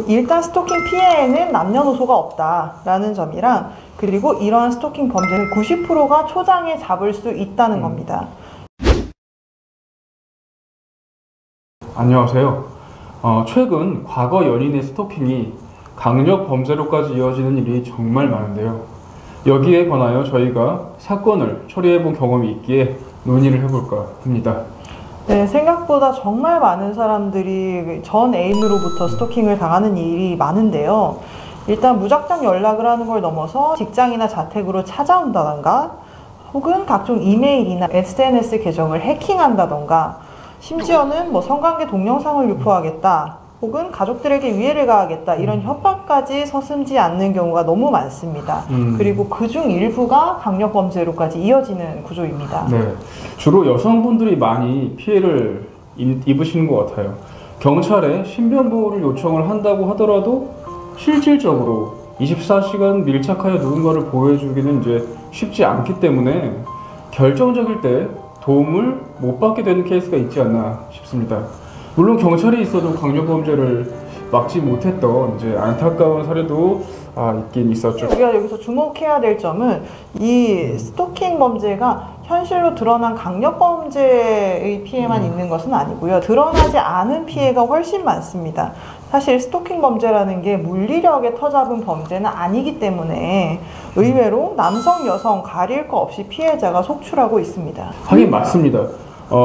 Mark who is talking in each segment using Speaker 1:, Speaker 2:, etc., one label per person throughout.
Speaker 1: 일단 스토킹 피해에는 남녀노소가 없다라는 점이랑, 그리고 이러한 스토킹 범죄는 90%가 초장에 잡을 수 있다는 겁니다.
Speaker 2: 안녕하세요. 최근 과거 연인의 스토킹이 강력 범죄로까지 이어지는 일이 정말 많은데요. 여기에 관하여 저희가 사건을 처리해본 경험이 있기에 논의를 해볼까 합니다.
Speaker 1: 네, 생각보다 정말 많은 사람들이 전 애인으로부터 스토킹을 당하는 일이 많은데요. 일단 무작정 연락을 하는 걸 넘어서 직장이나 자택으로 찾아온다던가, 혹은 각종 이메일이나 SNS 계정을 해킹한다던가, 심지어는 성관계 동영상을 유포하겠다, 혹은 가족들에게 위해를 가하겠다, 이런 협박까지 서슴지 않는 경우가 너무 많습니다. 그리고 그중 일부가 강력범죄로까지 이어지는 구조입니다.
Speaker 2: 네, 주로 여성분들이 많이 피해를 입으시는 것 같아요. 경찰에 신변보호를 요청을 한다고 하더라도 실질적으로 24시간 밀착하여 누군가를 보호해주기는 이제 쉽지 않기 때문에 결정적일 때 도움을 못 받게 되는 케이스가 있지 않나 싶습니다. 물론 경찰에 있어도 강력범죄를 막지 못했던 이제 안타까운 사례도 있긴 있었죠.
Speaker 1: 우리가 여기서 주목해야 될 점은 이 스토킹 범죄가 현실로 드러난 강력범죄의 피해만 있는 것은 아니고요. 드러나지 않은 피해가 훨씬 많습니다. 사실 스토킹 범죄라는 게 물리력에 터잡은 범죄는 아니기 때문에 의외로 남성, 여성 가릴 거 없이 피해자가 속출하고 있습니다.
Speaker 2: 하긴 맞습니다.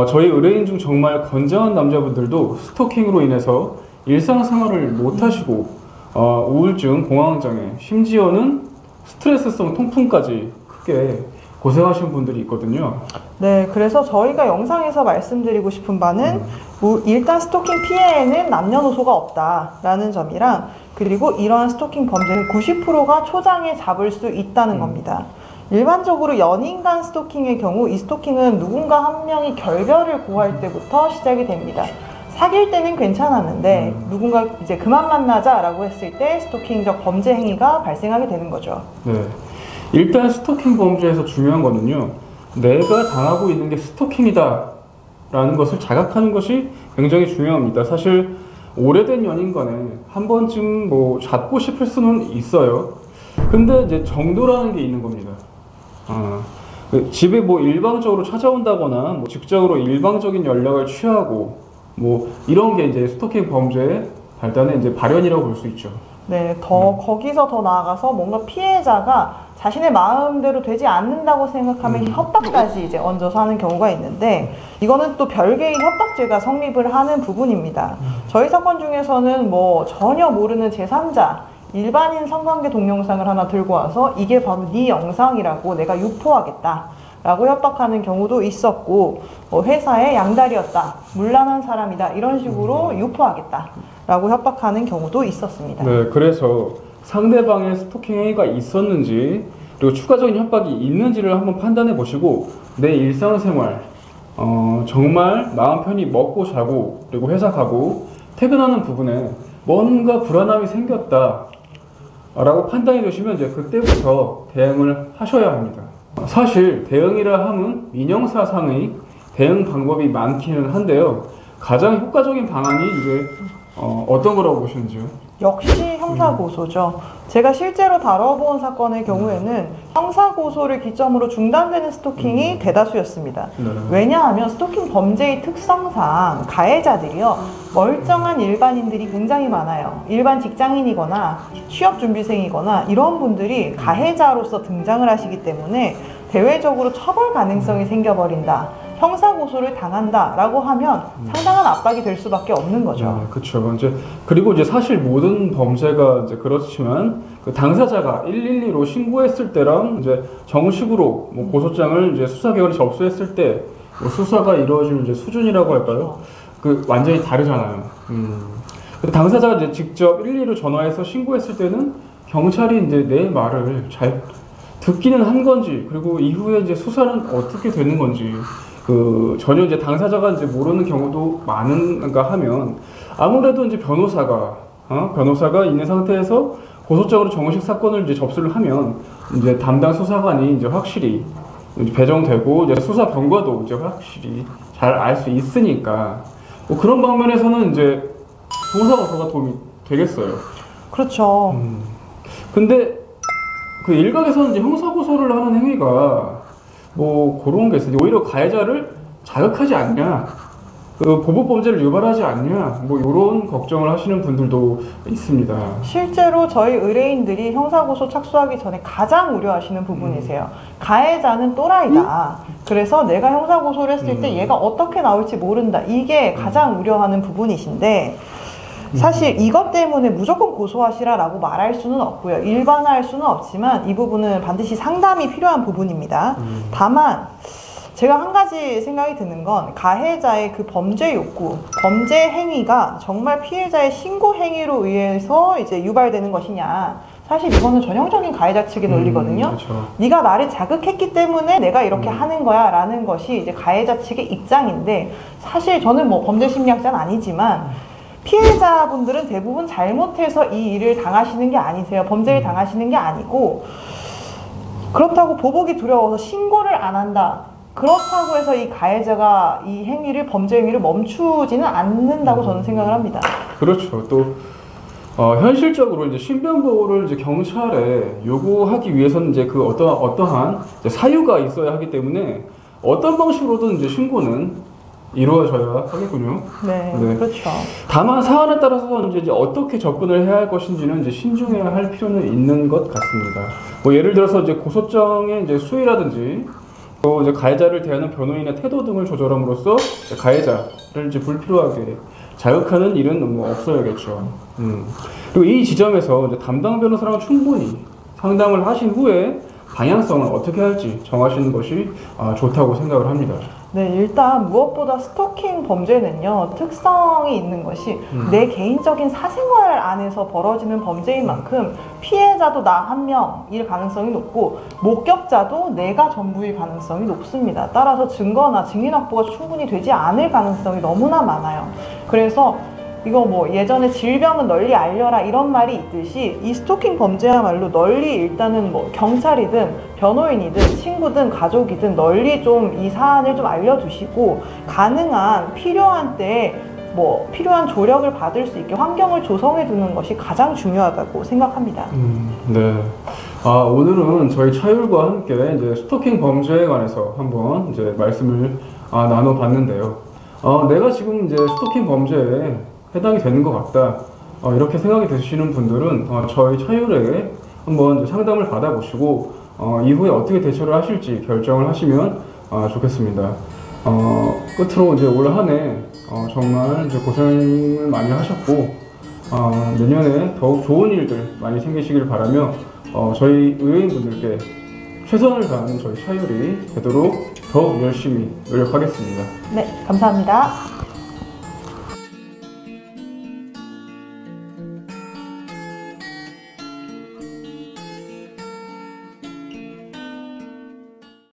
Speaker 2: 저희 의뢰인 중 정말 건장한 남자분들도 스토킹으로 인해서 일상생활을 못하시고 우울증, 공황장애, 심지어는 스트레스성 통풍까지 크게 고생하시는 분들이 있거든요.
Speaker 1: 네, 그래서 저희가 영상에서 말씀드리고 싶은 바는 일단 스토킹 피해에는 남녀노소가 없다라는 점이랑, 그리고 이러한 스토킹 범죄는 90%가 초장에 잡을 수 있다는 겁니다. 일반적으로 연인 간 스토킹의 경우 이 스토킹은 누군가 한 명이 결별을 고할 때부터 시작이 됩니다. 사귈 때는 괜찮았는데 누군가 이제 그만 만나자라고 했을 때 스토킹적 범죄 행위가 발생하게 되는 거죠.
Speaker 2: 네, 일단 스토킹 범죄에서 중요한 거는요, 내가 당하고 있는 게 스토킹이다 라는 것을 자각하는 것이 굉장히 중요합니다. 사실 오래된 연인 간에 한 번쯤 잡고 싶을 수는 있어요. 근데 이제 정도라는 게 있는 겁니다. 집에 일방적으로 찾아온다거나 직접으로 일방적인 연락을 취하고 이런 게 이제 스토킹 범죄의 발단의 이제 발현이라고 볼 수 있죠.
Speaker 1: 네, 거기서 더 나아가서 뭔가 피해자가 자신의 마음대로 되지 않는다고 생각하면 협박까지 이제 얹어서 하는 경우가 있는데, 이거는 또 별개의 협박죄가 성립을 하는 부분입니다. 저희 사건 중에서는 전혀 모르는 제3자, 일반인 성관계 동영상을 하나 들고 와서 이게 바로 네 영상이라고 내가 유포하겠다 라고 협박하는 경우도 있었고, 회사의 양다리였다, 문란한 사람이다, 이런 식으로 유포하겠다 라고 협박하는 경우도 있었습니다.
Speaker 2: 네, 그래서 상대방의 스토킹 행위가 있었는지, 그리고 추가적인 협박이 있는지를 한번 판단해 보시고, 내 일상생활 정말 마음 편히 먹고 자고 그리고 회사 가고 퇴근하는 부분에 뭔가 불안함이 생겼다 라고 판단이 되시면 이제 그때부터 대응을 하셔야 합니다. 사실 대응이라 함은 민형사상의 대응 방법이 많기는 한데요, 가장 효과적인 방안이 이제 어떤 거라고 보시는지요?
Speaker 1: 역시 형사고소죠. 제가 실제로 다뤄본 사건의 경우에는 형사고소를 기점으로 중단되는 스토킹이 대다수였습니다. 왜냐하면 스토킹 범죄의 특성상 가해자들이요, 멀쩡한 일반인들이 굉장히 많아요. 일반 직장인이거나 취업준비생이거나 이런 분들이 가해자로서 등장을 하시기 때문에 대외적으로 처벌 가능성이 생겨버린다, 형사고소를 당한다라고 하면 상당한 압박이 될 수밖에 없는 거죠.
Speaker 2: 그렇죠. 그리고 사실 모든 범죄가 그렇지만 그 당사자가 112로 신고했을 때랑 정식으로 고소장을 수사기관에 접수했을 때 수사가 이루어질 수준이라고 할까요? 완전히 다르잖아요. 당사자가 직접 112로 전화해서 신고했을 때는 경찰이 내 말을 잘 듣기는 한 건지, 그리고 이후에 수사는 어떻게 되는 건지 전혀 당사자가 모르는 경우도 많은가 하면, 아무래도 변호사가 있는 상태에서 고소장으로 정식 사건을 접수를 하면 담당 수사관이 확실히 배정되고 수사 경과도 확실히 잘 알 수 있으니까 그런 방면에서는 형사고소가 도움이 되겠어요.
Speaker 1: 그렇죠.
Speaker 2: 근데 그 일각에서는 이제 형사고소를 하는 행위가 뭐 그런 게 있어요. 오히려 가해자를 자극하지 않냐, 그 보복범죄를 유발하지 않냐, 뭐 이런 걱정을 하시는 분들도 있습니다.
Speaker 1: 실제로 저희 의뢰인들이 형사고소 착수하기 전에 가장 우려하시는 부분이세요. 가해자는 또라이다. 그래서 내가 형사고소를 했을 때 얘가 어떻게 나올지 모른다. 이게 가장 우려하는 부분이신데, 사실 이것 때문에 무조건 고소하시라라고 말할 수는 없고요. 일반화할 수는 없지만 이 부분은 반드시 상담이 필요한 부분입니다. 다만 제가 한 가지 생각이 드는 건 가해자의 그 범죄 욕구, 범죄 행위가 정말 피해자의 신고 행위로 의해서 이제 유발되는 것이냐. 사실 이거는 전형적인 가해자 측의 논리거든요.
Speaker 2: 그렇죠.
Speaker 1: 네가 나를 자극했기 때문에 내가 이렇게 하는 거야 라는 것이 이제 가해자 측의 입장인데, 사실 저는 뭐 범죄 심리학자는 아니지만 피해자분들은 대부분 잘못해서 이 일을 당하시는 게 아니세요. 범죄를 당하시는 게 아니고, 그렇다고 보복이 두려워서 신고를 안 한다. 그렇다고 해서 이 가해자가 이 행위를, 범죄 행위를 멈추지는 않는다고 저는 생각을 합니다.
Speaker 2: 그렇죠. 또 현실적으로 이제 신변 보호를 이제 경찰에 요구하기 위해서는 이제 그 어떠한 이제 사유가 있어야 하기 때문에 어떤 방식으로든 이제 신고는 이루어져야 하겠군요.
Speaker 1: 네,
Speaker 2: 네.
Speaker 1: 그렇죠.
Speaker 2: 다만 사안에 따라서 이제 어떻게 접근을 해야 할 것인지는 이제 신중해야 할 필요는 있는 것 같습니다. 뭐 예를 들어서 이제 고소장의 이제 수위라든지 또 이제 가해자를 대하는 변호인의 태도 등을 조절함으로써 가해자를 이제 불필요하게 자극하는 일은 뭐 없어야겠죠. 그리고 이 지점에서 이제 담당 변호사랑 충분히 상담을 하신 후에 방향성을 어떻게 할지 정하시는 것이 좋다고 생각을 합니다.
Speaker 1: 네, 일단 무엇보다 스토킹 범죄는요, 특성이 있는 것이 내 개인적인 사생활 안에서 벌어지는 범죄인 만큼 피해자도 나 한 명일 가능성이 높고 목격자도 내가 전부일 가능성이 높습니다. 따라서 증거나 증인 확보가 충분히 되지 않을 가능성이 너무나 많아요. 그래서 이거 뭐 예전에 질병은 널리 알려라 이런 말이 있듯이 이 스토킹 범죄야말로 널리 일단은 뭐 경찰이든 변호인이든 친구든 가족이든 널리 좀 이 사안을 좀 알려주시고 가능한 필요한 때에 뭐 필요한 조력을 받을 수 있게 환경을 조성해 두는 것이 가장 중요하다고 생각합니다.
Speaker 2: 네. 오늘은 저희 차율과 함께 이제 스토킹 범죄에 관해서 한번 이제 말씀을 나눠봤는데요. 내가 지금 이제 스토킹 범죄에 해당이 되는 것 같다. 이렇게 생각이 드시는 분들은 저희 차율에 한번 이제 상담을 받아보시고 이후에 어떻게 대처를 하실지 결정을 하시면 좋겠습니다. 끝으로 이제 올 한 해 정말 이제 고생을 많이 하셨고 내년에 더욱 좋은 일들 많이 생기시길 바라며 저희 의뢰인분들께 최선을 다하는 저희 차율이 되도록 더욱 열심히 노력하겠습니다.
Speaker 1: 네, 감사합니다.